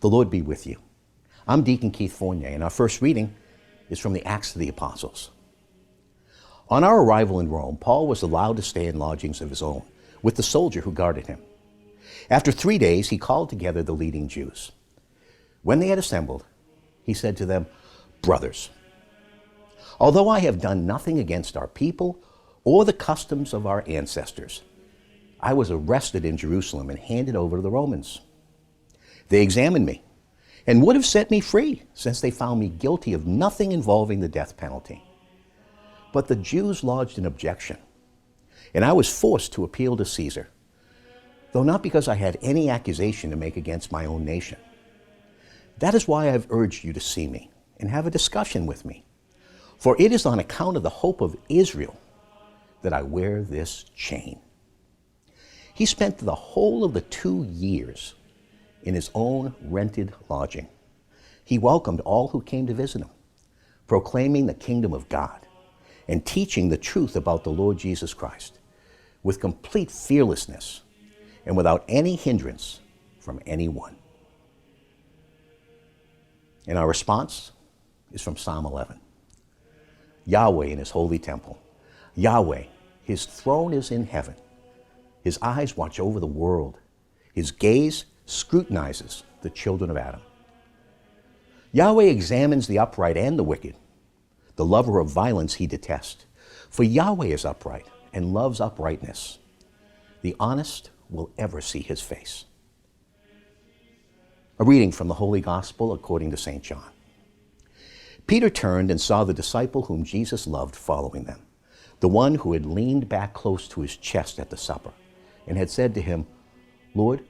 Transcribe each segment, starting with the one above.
The Lord be with you. I'm Deacon Keith Fournier, and our first reading is from the Acts of the Apostles. On our arrival in Rome, Paul was allowed to stay in lodgings of his own with the soldier who guarded him. After 3 days, he called together the leading Jews. When they had assembled, he said to them, "Brothers, although I have done nothing against our people or the customs of our ancestors, I was arrested in Jerusalem and handed over to the Romans. They examined me and would have set me free, since they found me guilty of nothing involving the death penalty. But the Jews lodged an objection, and I was forced to appeal to Caesar, though not because I had any accusation to make against my own nation. That is why I have urged you to see me and have a discussion with me, for it is on account of the hope of Israel that I wear this chain." He spent the whole of the 2 years in his own rented lodging. He welcomed all who came to visit him, proclaiming the kingdom of God and teaching the truth about the Lord Jesus Christ with complete fearlessness and without any hindrance from anyone. And our response is from Psalm 11. Yahweh in his holy temple. Yahweh, his throne is in heaven. His eyes watch over the world. His gaze scrutinizes the children of Adam. Yahweh examines the upright and the wicked. The lover of violence he detests. For Yahweh is upright and loves uprightness. The honest will ever see his face. A reading from the Holy Gospel according to St. John. Peter turned and saw the disciple whom Jesus loved following them, the one who had leaned back close to his chest at the supper and had said to him, "Lord,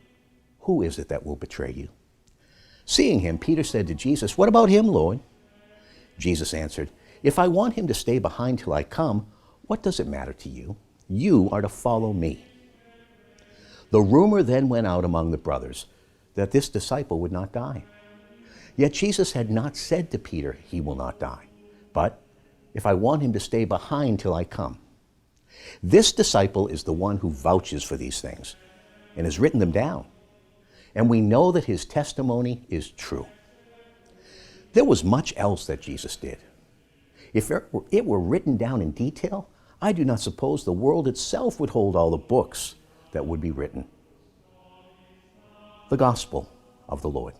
who is it that will betray you?" Seeing him, Peter said to Jesus, "What about him, Lord?" Jesus answered, "If I want him to stay behind till I come, what does it matter to you? You are to follow me." The rumor then went out among the brothers that this disciple would not die. Yet Jesus had not said to Peter, "He will not die," but, "If I want him to stay behind till I come." This disciple is the one who vouches for these things and has written them down. And we know that his testimony is true. There was much else that Jesus did. If it were written down in detail, I do not suppose the world itself would hold all the books that would be written. The Gospel of the Lord.